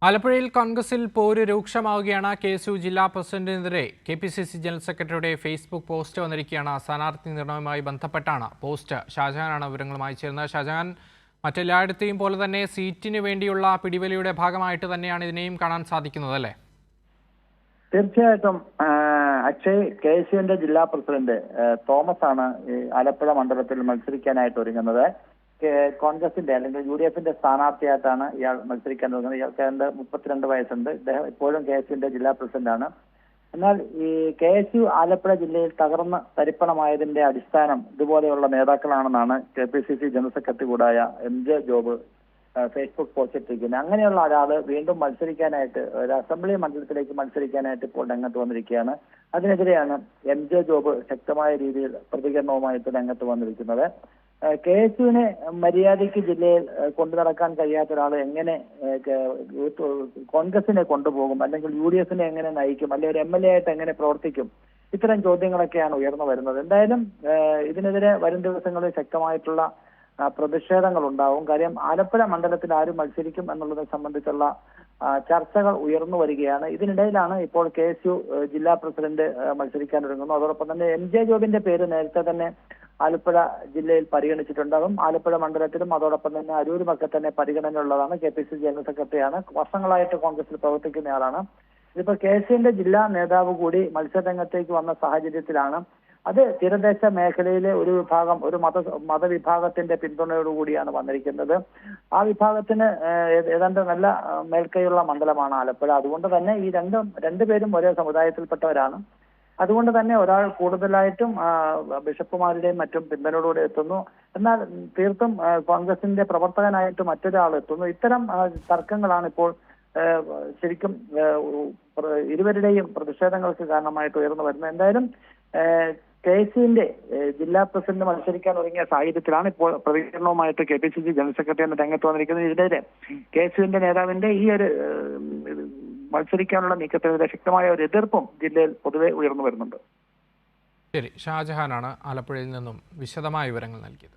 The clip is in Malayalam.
ആലപ്പുഴയിൽ കോൺഗ്രസിൽ പോര് രൂക്ഷമാവുകയാണ്. കെ.എസ്.യു ജില്ലാ പ്രസിഡന്റിനെതിരെ കെ.പി.സി.സി ജനറൽ സെക്രട്ടറിയുടെ ഫേസ്ബുക്ക് പോസ്റ്റ് വന്നിരിക്കുകയാണ്. സ്ഥാനാർത്ഥി നിർണയവുമായി ബന്ധപ്പെട്ടാണ് പോസ്റ്റ്. ഷാജഹാനാണ് വിവരങ്ങളുമായി ചേർന്നത്. ഷാജഹാൻ, മറ്റെല്ലായിടത്തെയും പോലെ തന്നെ സീറ്റിന് വേണ്ടിയുള്ള പിടിവലിയുടെ ഭാഗമായിട്ട് തന്നെയാണ് ഇതിനെയും കാണാൻ സാധിക്കുന്നത്, അല്ലേ? തീർച്ചയായിട്ടും അക്ഷയ്, കെ.എസ്.യുവിന്റെ ജില്ലാ പ്രസിഡന്റ് തോമസ് ആണ് ആലപ്പുഴ മണ്ഡലത്തിൽ മത്സരിക്കാനായിട്ട് ഒരുങ്ങുന്നത്. കോൺഗ്രസിന്റെ അല്ലെങ്കിൽ UDF-ന്റെ സ്ഥാനാർത്ഥിയായിട്ടാണ് ഇയാൾ മത്സരിക്കാൻ തുടങ്ങുന്നത്. ഇയാൾക്ക് 32 വയസ്സുണ്ട്. ഇദ്ദേഹം ഇപ്പോഴും കെ.എസ്.യുവിന്റെ ജില്ലാ പ്രസിഡന്റാണ്. എന്നാൽ ഈ കെ.എസ്.യു ആലപ്പുഴ ജില്ലയിൽ തകർന്ന് തരിപ്പണമായതിന്റെ അടിസ്ഥാനം ഇതുപോലെയുള്ള നേതാക്കളാണെന്നാണ് കെ.പി.സി.സി ജനറൽ സെക്രട്ടറി കൂടായ MJ ജോബ് ഫേസ്ബുക്ക് പോസ്റ്റ് ഇട്ടിരിക്കുന്നത്. അങ്ങനെയുള്ള ഒരാള് വീണ്ടും മത്സരിക്കാനായിട്ട് ഒരു അസംബ്ലി മണ്ഡലത്തിലേക്ക് മത്സരിക്കാനായിട്ട് ഇപ്പോൾ രംഗത്ത് വന്നിരിക്കുകയാണ്. അതിനെതിരെയാണ് MJ ജോബ് ശക്തമായ രീതിയിൽ പ്രതികരണവുമായിട്ട് രംഗത്ത് വന്നിരിക്കുന്നത്. കെ.എസ്.യുവിനെ മര്യാദയ്ക്ക് ജില്ലയിൽ കൊണ്ടു നടക്കാൻ കഴിയാത്ത ഒരാൾ എങ്ങനെ കോൺഗ്രസിനെ കൊണ്ടുപോകും, അല്ലെങ്കിൽ UDF-നെ എങ്ങനെ നയിക്കും, അല്ലെങ്കിൽ ഒരു MLA ആയിട്ട് എങ്ങനെ പ്രവർത്തിക്കും? ഇത്തരം ചോദ്യങ്ങളൊക്കെയാണ് ഉയർന്നു വരുന്നത്. എന്തായാലും ഇതിനെതിരെ വരും ദിവസങ്ങളിൽ ശക്തമായിട്ടുള്ള പ്രതിഷേധങ്ങൾ ഉണ്ടാവും. കാര്യം ആലപ്പുഴ മണ്ഡലത്തിൽ ആരും മത്സരിക്കും എന്നുള്ളതിനെ സംബന്ധിച്ചുള്ള ചർച്ചകൾ ഉയർന്നു വരികയാണ്. ഇതിനിടയിലാണ് ഇപ്പോൾ കെ.എസ്.യു ജില്ലാ പ്രസിഡന്റ് മത്സരിക്കാൻ ഒരുങ്ങുന്നു. അതോടൊപ്പം തന്നെ MJ ജോബിന്റെ പേര് നേരത്തെ തന്നെ ആലപ്പുഴ ജില്ലയിൽ പരിഗണിച്ചിട്ടുണ്ടാകും. ആലപ്പുഴ മണ്ഡലത്തിലും അതോടൊപ്പം തന്നെ അരൂരുമൊക്കെ തന്നെ പരിഗണനയുള്ളതാണ്. കെ.പി.സി.സി ജനറൽ സെക്രട്ടറിയാണ്. വർഷങ്ങളായിട്ട് കോൺഗ്രസിൽ പ്രവർത്തിക്കുന്നയാളാണ്. ഇതിപ്പോ കെ.എസ്.യുവിന്റെ ജില്ലാ നേതാവ് കൂടി മത്സരരംഗത്തേക്ക് വന്ന സാഹചര്യത്തിലാണ് അത് തീരദേശ മേഖലയിലെ ഒരു വിഭാഗം, ഒരു മതവിഭാഗത്തിന്റെ പിന്തുണയോടുകൂടിയാണ് വന്നിരിക്കുന്നത്. ആ വിഭാഗത്തിന് ഏതാണ്ട് നല്ല മേൽക്കൈയുള്ള മണ്ഡലമാണ് ആലപ്പുഴ. അതുകൊണ്ട് തന്നെ ഈ രണ്ടുപേരും ഒരേ സമുദായത്തിൽപ്പെട്ടവരാണ്. അതുകൊണ്ട് തന്നെ ഒരാൾ കൂടുതലായിട്ടും ബിഷപ്പുമാരുടെയും മറ്റും പിന്തുണയോടുകൂടി എത്തുന്നു. എന്നാൽ തീർത്തും കോൺഗ്രസിന്റെ പ്രവർത്തകനായിട്ട് മറ്റൊരാൾ എത്തുന്നു. ഇത്തരം തർക്കങ്ങളാണ് ഇപ്പോൾ ശരിക്കും ഇരുവരുടെയും പ്രതിഷേധങ്ങൾക്ക് കാരണമായിട്ട് ഉയർന്നു വരുന്നത്. എന്തായാലും കെ.എസ്.യുവിന്റെ ജില്ലാ പ്രസിഡന്റ് മത്സരിക്കാൻ ഒരുങ്ങിയ സാഹചര്യത്തിലാണ് ഇപ്പോൾ പ്രതികരണവുമായിട്ട് കെ.പി.സി.സി ജനറൽ സെക്രട്ടറി രംഗത്ത് വന്നിരിക്കുന്നത്. ഇതിനെതിരെ കെ.എസ്.യുവിന്റെ നേതാവിന്റെ ഈ ഒരു മത്സരിക്കാനുള്ള നീക്കത്തിനെതിരെ ശക്തമായ ഒരു എതിർപ്പും ജില്ലയിൽ പൊതുവെ ഉയർന്നു വരുന്നുണ്ട്. ശരി, ഷാജഹാനാണ് ആലപ്പുഴയിൽ നിന്നും വിശദമായ വിവരങ്ങൾ നൽകിയത്.